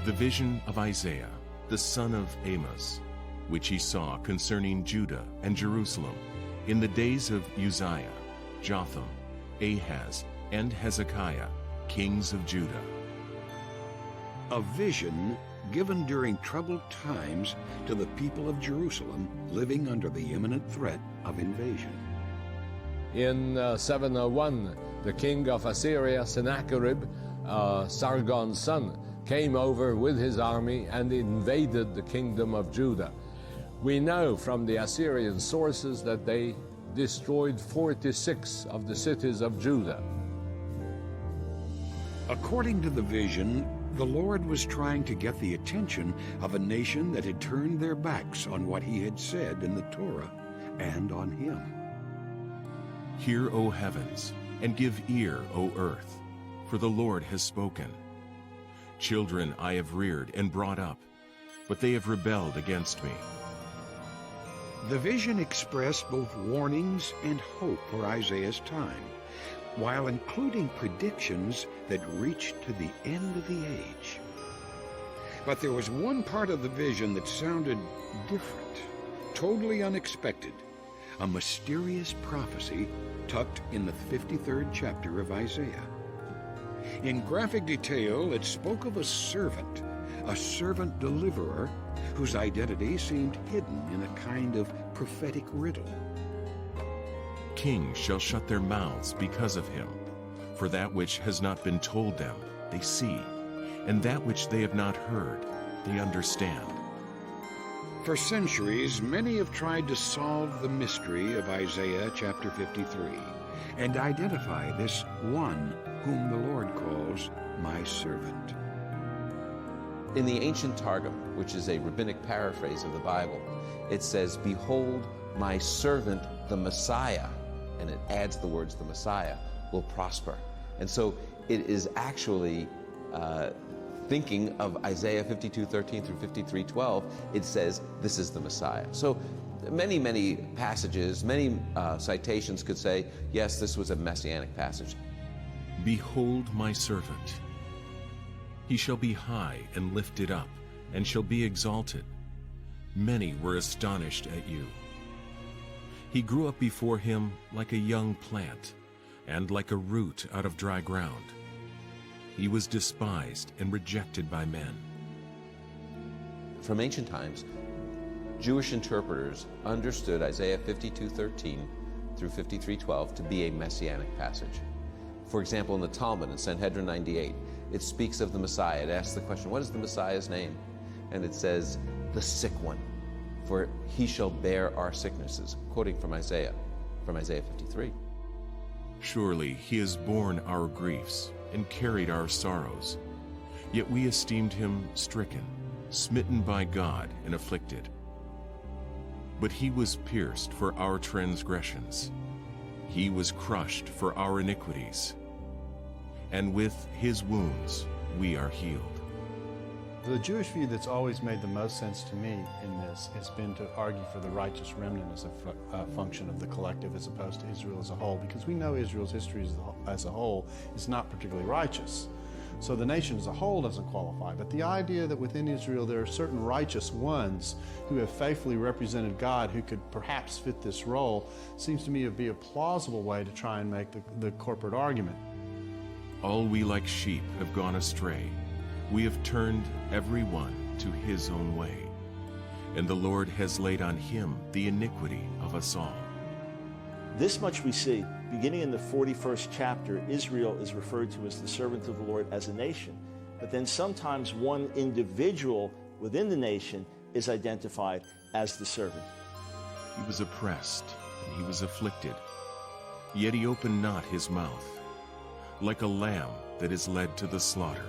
The vision of Isaiah, the son of Amos, which he saw concerning Judah and Jerusalem in the days of Uzziah, Jotham, Ahaz, and Hezekiah, kings of Judah. A vision given during troubled times to the people of Jerusalem living under the imminent threat of invasion. In 701, the king of Assyria, Sennacherib, Sargon's son, came over with his army and invaded the kingdom of Judah. We know from the Assyrian sources that they destroyed 46 of the cities of Judah. According to the vision, the Lord was trying to get the attention of a nation that had turned their backs on what he had said in the Torah and on him. Hear, O heavens, and give ear, O earth, for the Lord has spoken. Children I have reared and brought up, but they have rebelled against me. The vision expressed both warnings and hope for Isaiah's time, while including predictions that reached to the end of the age. But there was one part of the vision that sounded different, totally unexpected, a mysterious prophecy tucked in the 53rd chapter of Isaiah. In graphic detail, it spoke of a servant deliverer, whose identity seemed hidden in a kind of prophetic riddle. Kings shall shut their mouths because of him, for that which has not been told them they see, and that which they have not heard they understand. For centuries, many have tried to solve the mystery of Isaiah chapter 53 and identify this one whom the Lord calls my servant. In the ancient Targum, which is a rabbinic paraphrase of the Bible, it says, "Behold, my servant, the Messiah," and it adds the words, "the Messiah will prosper." And so it is actually thinking of Isaiah 52:13 through 53:12. It says, this is the Messiah. So many passages, many citations could say, yes, this was a messianic passage. Behold my servant. He shall be high and lifted up, and shall be exalted. Many were astonished at you. He grew up before him like a young plant, and like a root out of dry ground. He was despised and rejected by men. From ancient times, Jewish interpreters understood Isaiah 52:13 through 53:12 to be a messianic passage. For example, in the Talmud, in Sanhedrin 98, it speaks of the Messiah. It asks the question, what is the Messiah's name? And it says, the sick one, for he shall bear our sicknesses, quoting from Isaiah 53. Surely he has borne our griefs and carried our sorrows. Yet we esteemed him stricken, smitten by God, and afflicted. But he was pierced for our transgressions. He was crushed for our iniquities. And with his wounds we are healed. The Jewish view that's always made the most sense to me in this has been to argue for the righteous remnant as a function of the collective as opposed to Israel as a whole, because we know Israel's history as a whole is not particularly righteous. So the nation as a whole doesn't qualify, but the idea that within Israel there are certain righteous ones who have faithfully represented God who could perhaps fit this role seems to me to be a plausible way to try and make the corporate argument. All we like sheep have gone astray. We have turned every one to his own way, and the Lord has laid on him the iniquity of us all. This much we see. Beginning in the 41st chapter, Israel is referred to as the servant of the Lord as a nation. But then sometimes one individual within the nation is identified as the servant. He was oppressed, and he was afflicted, yet he opened not his mouth, like a lamb that is led to the slaughter.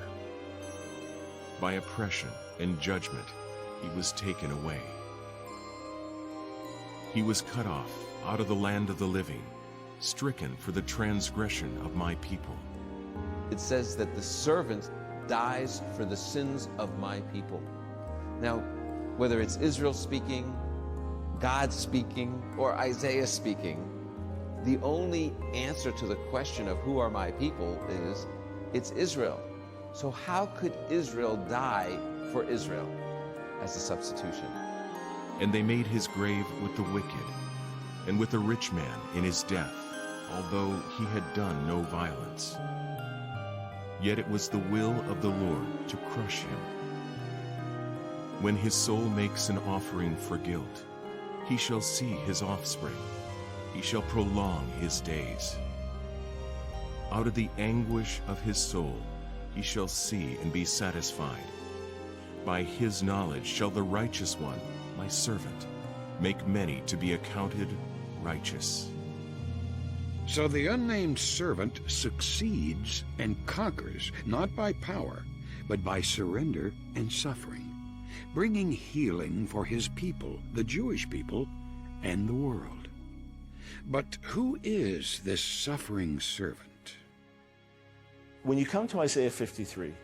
By oppression and judgment he was taken away. He was cut off out of the land of the living, stricken for the transgression of my people. It says that the servant dies for the sins of my people. Now, whether it's Israel speaking, God speaking, or Isaiah speaking, the only answer to the question of who are my people is, it's Israel. So how could Israel die for Israel as a substitution? And they made his grave with the wicked, and with a rich man in his death, although he had done no violence. Yet it was the will of the Lord to crush him. When his soul makes an offering for guilt, he shall see his offspring. He shall prolong his days. Out of the anguish of his soul he shall see and be satisfied. By his knowledge shall the righteous one, my servant, make many to be accounted righteous. So the unnamed servant succeeds and conquers, not by power, but by surrender and suffering, bringing healing for his people, the Jewish people, and the world. But who is this suffering servant? When you come to Isaiah 53,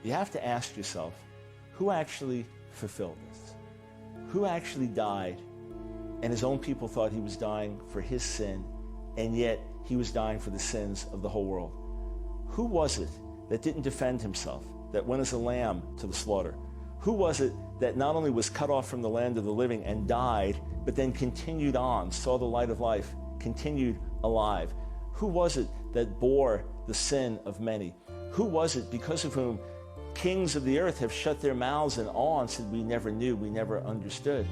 you have to ask yourself, who actually fulfilled this? Who actually died, and his own people thought he was dying for his sin, and yet he was dying for the sins of the whole world? Who was it that didn't defend himself, that went as a lamb to the slaughter? Who was it that not only was cut off from the land of the living and died, but then continued on, saw the light of life, continued alive? Who was it that bore the sin of many? Who was it because of whom kings of the earth have shut their mouths in awe and said, we never knew, we never understood?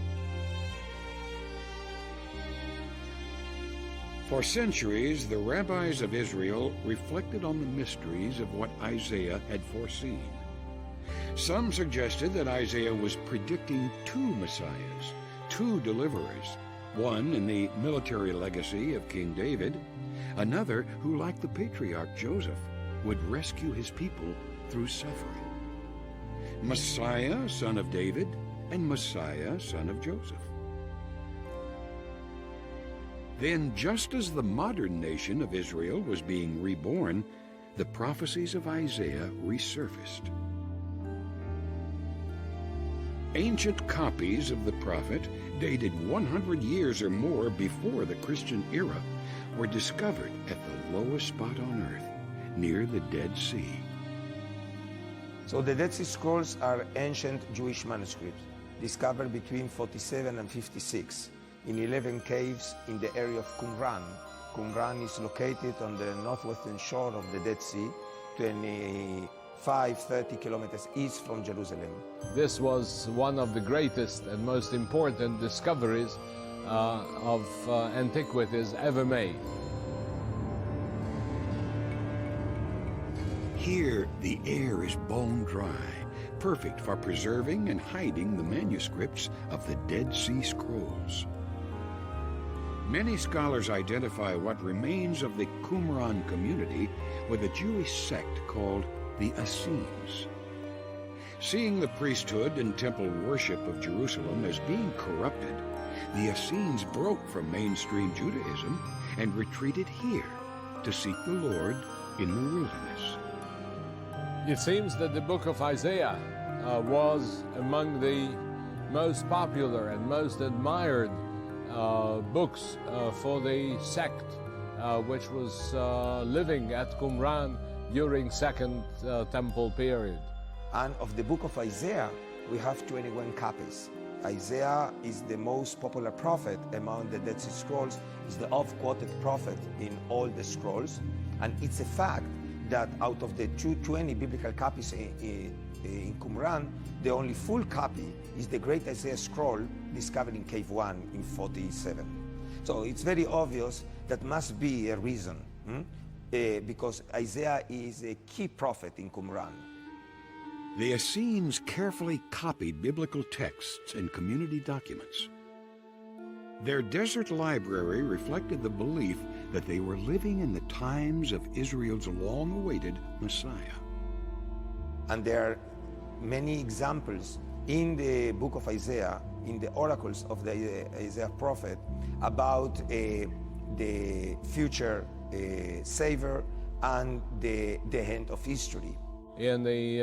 For centuries, the rabbis of Israel reflected on the mysteries of what Isaiah had foreseen. Some suggested that Isaiah was predicting two messiahs, two deliverers, one in the military legacy of King David, another who, like the patriarch Joseph, would rescue his people through suffering. Messiah, son of David, and Messiah, son of Joseph. Then, just as the modern nation of Israel was being reborn, the prophecies of Isaiah resurfaced. Ancient copies of the prophet, dated 100 years or more before the Christian era, were discovered at the lowest spot on earth, near the Dead Sea. So the Dead Sea Scrolls are ancient Jewish manuscripts discovered between 47 and 56 in 11 caves in the area of Qumran. Qumran is located on the northwestern shore of the Dead Sea, 30 kilometers east from Jerusalem. This was one of the greatest and most important discoveries of antiquities ever made. Here, the air is bone dry, perfect for preserving and hiding the manuscripts of the Dead Sea Scrolls. Many scholars identify what remains of the Qumran community with a Jewish sect called the Essenes. Seeing the priesthood and temple worship of Jerusalem as being corrupted, the Essenes broke from mainstream Judaism and retreated here to seek the Lord in the wilderness. It seems that the book of Isaiah was among the most popular and most admired books for the sect which was living at Qumran during Second Temple period. And of the book of Isaiah, we have 21 copies. Isaiah is the most popular prophet among the Dead Sea Scrolls. He's the oft-quoted prophet in all the scrolls. And it's a fact that out of the 220 biblical copies in Qumran, the only full copy is the Great Isaiah Scroll discovered in Cave 1 in 47. So it's very obvious that must be a reason, because Isaiah is a key prophet in Qumran. The Essenes carefully copied biblical texts and community documents. Their desert library reflected the belief that they were living in the times of Israel's long-awaited Messiah. And there are many examples in the book of Isaiah, in the oracles of the Isaiah prophet, about the future Savior and the end of history. In the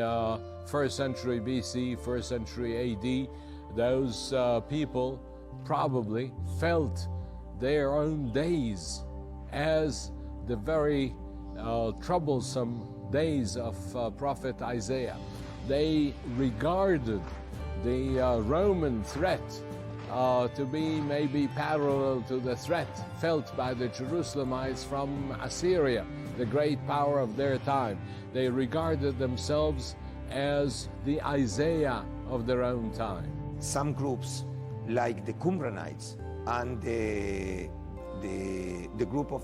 1st century BC, 1st century AD, those people probably felt their own days as the very troublesome days of prophet Isaiah. They regarded the Roman threat to be maybe parallel to the threat felt by the Jerusalemites from Assyria, the great power of their time. They regarded themselves as the Isaiah of their own time. Some groups, like the Qumranites and the group of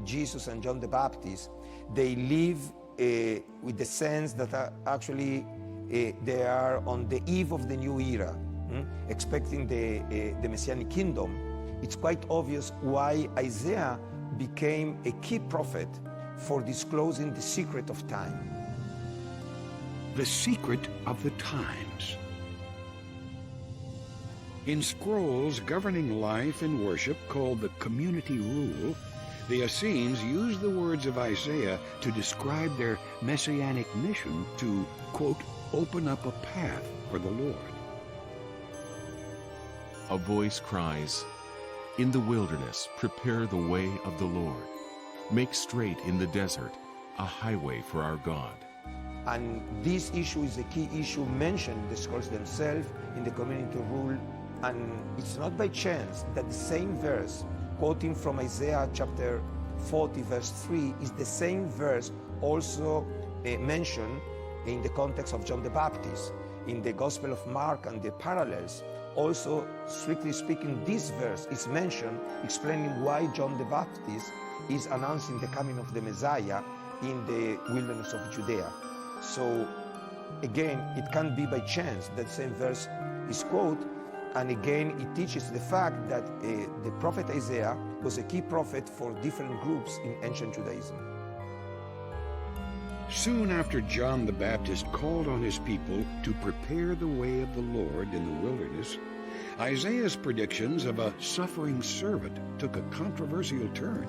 Jesus and John the Baptist, they live with the sense that actually they are on the eve of the new era, expecting the Messianic kingdom. It's quite obvious why Isaiah became a key prophet for disclosing the secret of time. The secret of the times. In scrolls governing life and worship called the community rule, the Essenes used the words of Isaiah to describe their messianic mission to, quote, open up a path for the Lord. A voice cries, "In the wilderness, prepare the way of the Lord. Make straight in the desert a highway for our God." And this issue is a key issue mentioned in the scrolls themselves, in the community rule. And it's not by chance that the same verse, quoting from Isaiah chapter 40, verse 3, is the same verse also mentioned in the context of John the Baptist. In the Gospel of Mark and the parallels, also, strictly speaking, this verse is mentioned explaining why John the Baptist is announcing the coming of the Messiah in the wilderness of Judea. So, again, it can't be by chance that same verse is quoted. And again, it teaches the fact that the prophet Isaiah was a key prophet for different groups in ancient Judaism. Soon after John the Baptist called on his people to prepare the way of the Lord in the wilderness, Isaiah's predictions of a suffering servant took a controversial turn.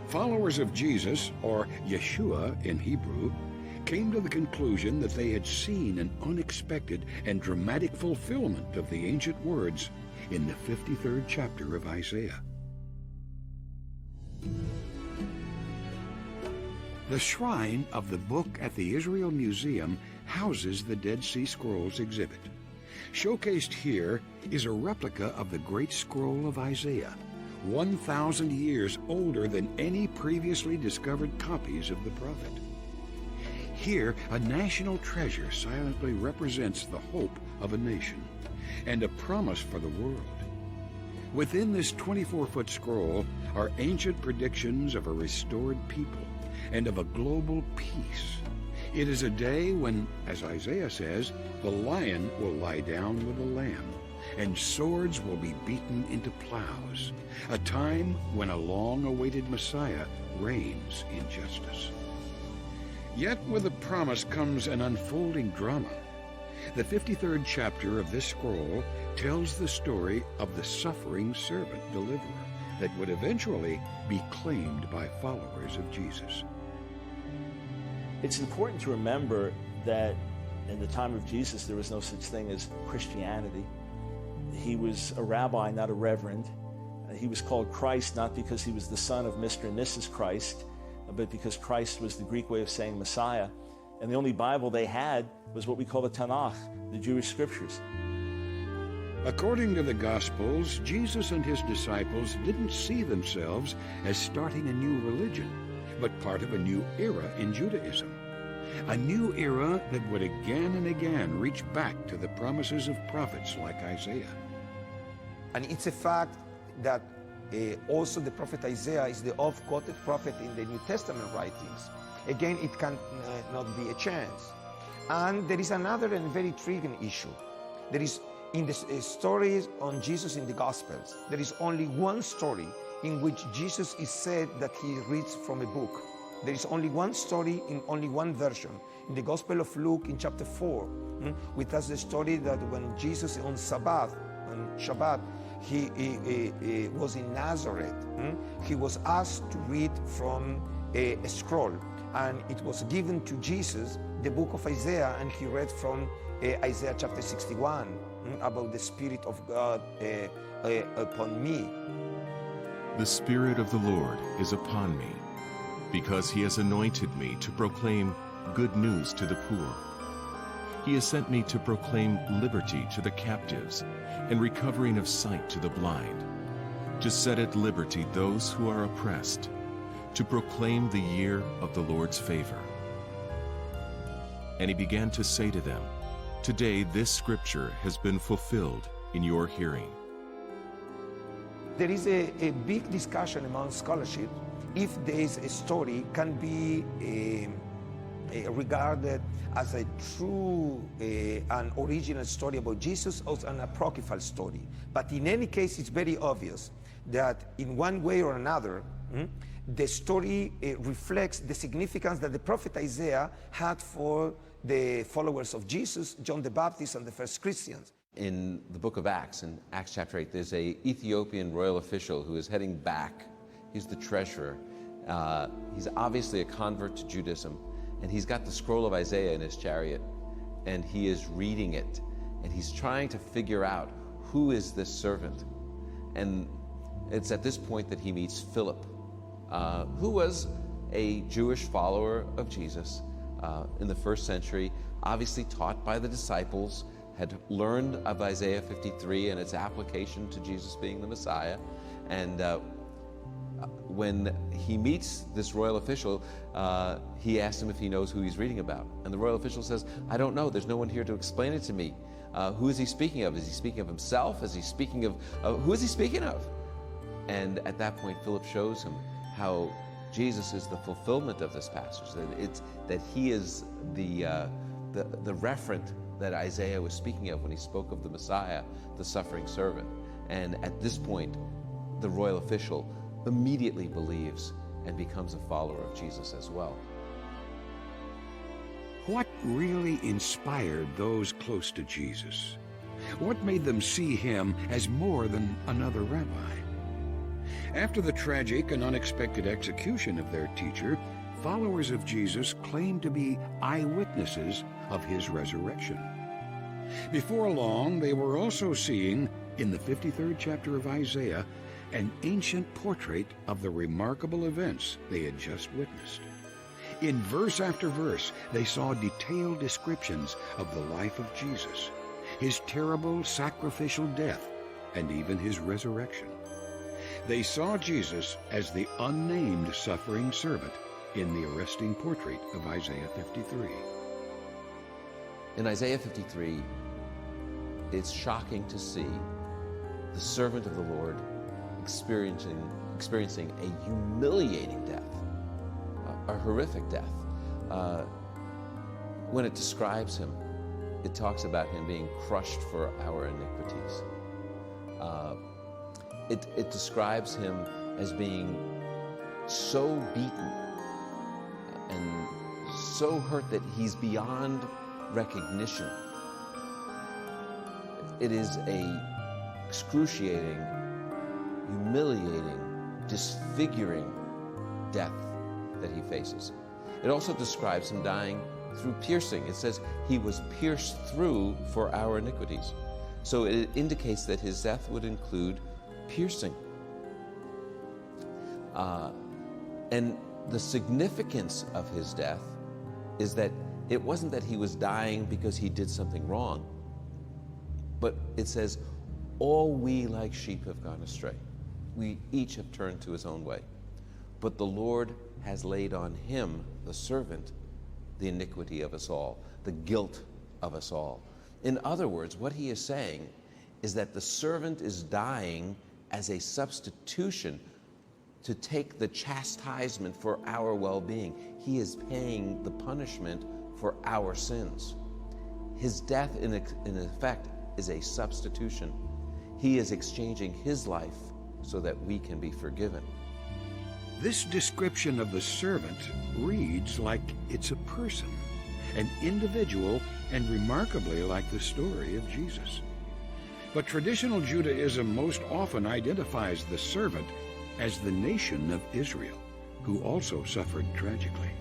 Followers of Jesus, or Yeshua in Hebrew, came to the conclusion that they had seen an unexpected and dramatic fulfillment of the ancient words in the 53rd chapter of Isaiah. The shrine of the book at the Israel Museum houses the Dead Sea Scrolls exhibit. Showcased here is a replica of the Great Scroll of Isaiah, 1,000 years older than any previously discovered copies of the prophet. Here, a national treasure silently represents the hope of a nation and a promise for the world. Within this 24-foot scroll are ancient predictions of a restored people and of a global peace. It is a day when, as Isaiah says, the lion will lie down with the lamb, and swords will be beaten into plows, a time when a long-awaited Messiah reigns in justice. Yet with the promise comes an unfolding drama. The 53rd chapter of this scroll tells the story of the suffering servant deliverer that would eventually be claimed by followers of Jesus. It's important to remember that in the time of Jesus, there was no such thing as Christianity. He was a rabbi, not a reverend. He was called Christ not because he was the son of Mr. and Mrs. Christ, but because Christ was the Greek way of saying Messiah. And the only Bible they had was what we call the Tanakh, the Jewish scriptures. According to the Gospels, Jesus and his disciples didn't see themselves as starting a new religion, but part of a new era in Judaism. A new era that would again and again reach back to the promises of prophets like Isaiah. And it's a fact that also the prophet Isaiah is the oft-quoted prophet in the New Testament writings. Again, it can not be a chance. And there is another and very intriguing issue. There is, in the stories on Jesus in the Gospels, there is only one story in which Jesus is said that he reads from a book. There is only one story in only one version. In the Gospel of Luke in chapter 4, we tells the story that when Jesus on Shabbat, he was in Nazareth. He was asked to read from a scroll, and it was given to Jesus, the book of Isaiah, and he read from Isaiah chapter 61 about the Spirit of God upon me. The Spirit of the Lord is upon me, because he has anointed me to proclaim good news to the poor. He has sent me to proclaim liberty to the captives and recovering of sight to the blind, to set at liberty those who are oppressed, to proclaim the year of the Lord's favor. And he began to say to them, "Today this scripture has been fulfilled in your hearing." There is a big discussion among scholarship if this story can be regarded as a true and original story about Jesus or an apocryphal story. But in any case, it's very obvious that in one way or another, the story reflects the significance that the prophet Isaiah had for the followers of Jesus, John the Baptist, and the first Christians. In the book of Acts, in Acts chapter 8, there's an Ethiopian royal official who is heading back. He's the treasurer. He's obviously a convert to Judaism, and he's got the scroll of Isaiah in his chariot, and he is reading it, and he's trying to figure out who is this servant. And it's at this point that he meets Philip, who was a Jewish follower of Jesus in the first century, obviously taught by the disciples, had learned of Isaiah 53 and its application to Jesus being the Messiah. And when he meets this royal official, he asks him if he knows who he's reading about. And the royal official says, "I don't know. There's no one here to explain it to me. Who is he speaking of? Is he speaking of himself? Is he speaking of, who is he speaking of?" And at that point, Philip shows him how Jesus is the fulfillment of this passage, that he is the referent that Isaiah was speaking of when he spoke of the Messiah, the suffering servant. And at this point, the royal official immediately believes and becomes a follower of Jesus as well. What really inspired those close to Jesus? What made them see him as more than another rabbi? After the tragic and unexpected execution of their teacher, followers of Jesus claimed to be eyewitnesses of his resurrection. Before long, they were also seeing, in the 53rd chapter of Isaiah, an ancient portrait of the remarkable events they had just witnessed. In verse after verse, they saw detailed descriptions of the life of Jesus, his terrible sacrificial death, and even his resurrection. They saw Jesus as the unnamed suffering servant in the arresting portrait of Isaiah 53. In Isaiah 53, it's shocking to see the servant of the Lord experiencing a humiliating death, a horrific death. When it describes him, it talks about him being crushed for our iniquities. It describes him as being so beaten and so hurt that he's beyond recognition. It is a excruciating, humiliating, disfiguring death that he faces. It also describes him dying through piercing. It says he was pierced through for our iniquities. So it indicates that his death would include piercing. And the significance of his death is that it wasn't that he was dying because he did something wrong, but it says, all we like sheep have gone astray. We each have turned to his own way. But the Lord has laid on him, the servant, the iniquity of us all, the guilt of us all. In other words, what he is saying is that the servant is dying as a substitution to take the chastisement for our well-being. He is paying the punishment for our sins. His death, in effect, is a substitution. He is exchanging his life so that we can be forgiven. This description of the servant reads like it's a person, an individual, and remarkably like the story of Jesus. But traditional Judaism most often identifies the servant as the nation of Israel, who also suffered tragically.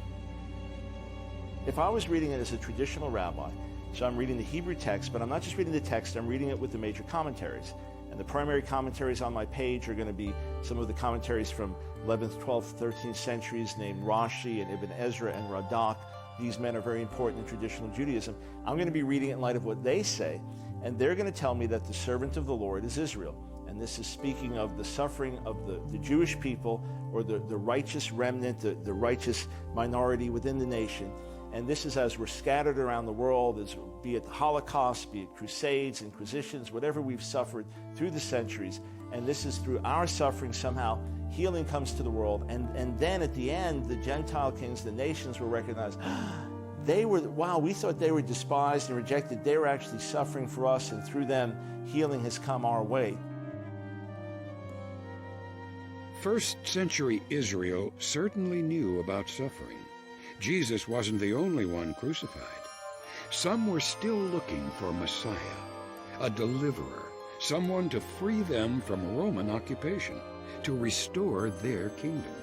If I was reading it as a traditional rabbi, so I'm reading the Hebrew text, but I'm not just reading the text, I'm reading it with the major commentaries. And the primary commentaries on my page are going to be some of the commentaries from 11th, 12th, 13th centuries named Rashi and Ibn Ezra and Radak. These men are very important in traditional Judaism. I'm going to be reading it in light of what they say, and they're going to tell me that the servant of the Lord is Israel. And this is speaking of the suffering of the Jewish people, or the righteous remnant, the righteous minority within the nation. And this is as we're scattered around the world, as be it the Holocaust, be it crusades, inquisitions, whatever we've suffered through the centuries. And this is through our suffering somehow healing comes to the world. And then at the end, the Gentile kings, the nations were recognized. We thought they were despised and rejected. They were actually suffering for us, and through them, healing has come our way. First century Israel certainly knew about suffering. Jesus wasn't the only one crucified. Some were still looking for Messiah, a deliverer, someone to free them from Roman occupation, to restore their kingdom.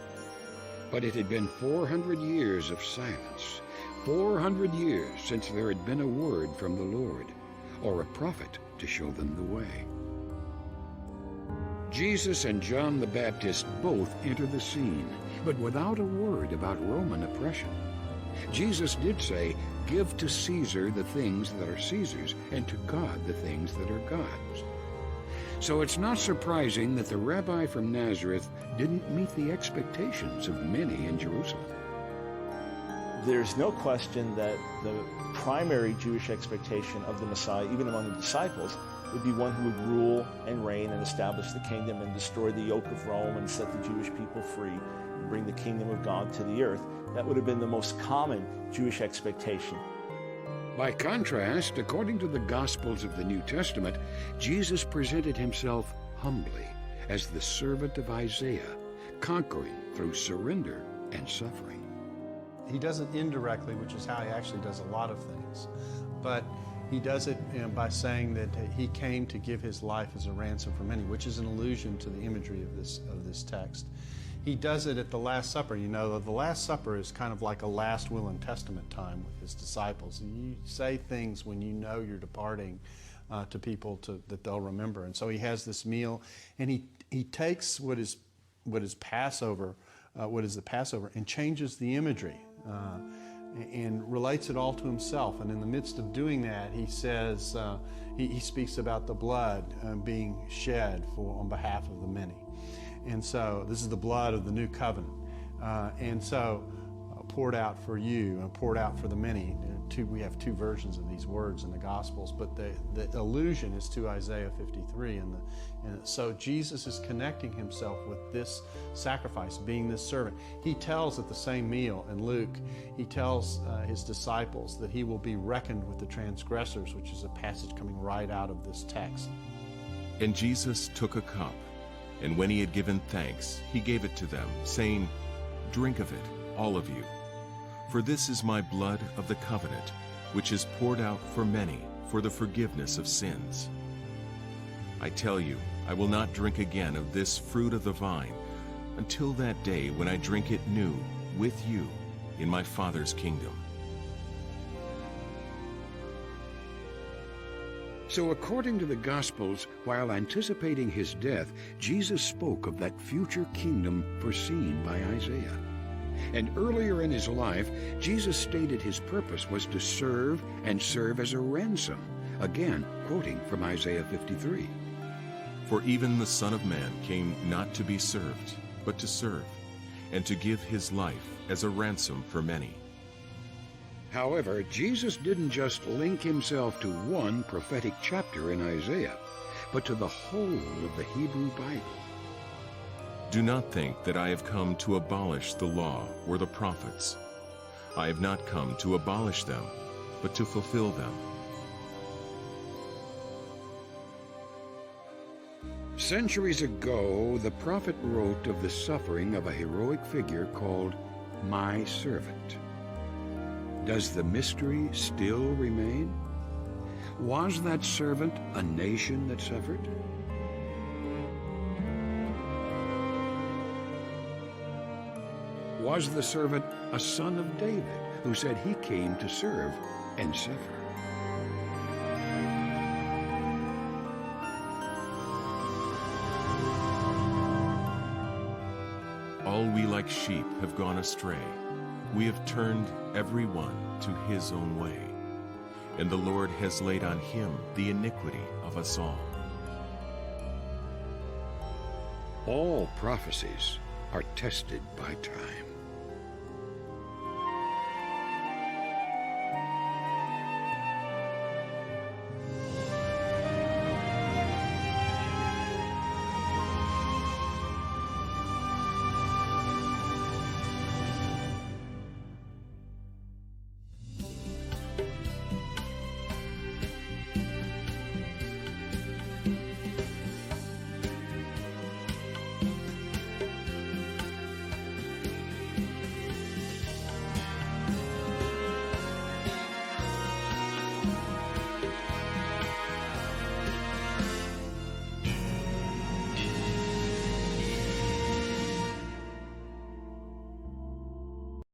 But it had been 400 years of silence, 400 years since there had been a word from the Lord, or a prophet to show them the way. Jesus and John the Baptist both enter the scene, but without a word about Roman oppression. Jesus did say, "Give to Caesar the things that are Caesar's, and to God the things that are God's." So it's not surprising that the rabbi from Nazareth didn't meet the expectations of many in Jerusalem. There's no question that the primary Jewish expectation of the Messiah, even among the disciples, would be one who would rule and reign and establish the kingdom and destroy the yoke of Rome and set the Jewish people free and bring the kingdom of God to the earth. That would have been the most common Jewish expectation. By contrast, according to the Gospels of the New Testament, Jesus presented himself humbly as the servant of Isaiah, conquering through surrender and suffering. He does it indirectly, which is how he actually does a lot of things. But he does it by saying that he came to give his life as a ransom for many, which is an allusion to the imagery of this text. He does it at the Last Supper. You know, the Last Supper is kind of like a last will and testament time with his disciples. And you say things when you know you're departing to people that they'll remember. And so he has this meal, and he takes what is Passover, what is the Passover, and changes the imagery and relates it all to himself. And in the midst of doing that, he says, he speaks about the blood being shed on behalf of the many. And so this is the blood of the new covenant. And so poured out for you and poured out for the many. We have two versions of these words in the Gospels, but the allusion is to Isaiah 53. And so Jesus is connecting himself with this sacrifice, being this servant. He tells at the same meal in Luke, he tells his disciples that he will be reckoned with the transgressors, which is a passage coming right out of this text. And Jesus took a cup, and when he had given thanks, he gave it to them, saying, "Drink of it, all of you. For this is my blood of the covenant, which is poured out for many for the forgiveness of sins. I tell you, I will not drink again of this fruit of the vine until that day when I drink it new with you in my Father's kingdom." So according to the Gospels, while anticipating his death, Jesus spoke of that future kingdom foreseen by Isaiah. And earlier in his life, Jesus stated his purpose was to serve and serve as a ransom, again quoting from Isaiah 53. For even the Son of Man came not to be served, but to serve, and to give his life as a ransom for many. However, Jesus didn't just link himself to one prophetic chapter in Isaiah, but to the whole of the Hebrew Bible. Do not think that I have come to abolish the law or the prophets. I have not come to abolish them, but to fulfill them. Centuries ago, the prophet wrote of the suffering of a heroic figure called my servant. Does the mystery still remain? Was that servant a nation that suffered? Was the servant a son of David who said he came to serve and suffer? sheep have gone astray. We have turned every one to his own way. And the Lord has laid on him the iniquity of us all. All prophecies are tested by time.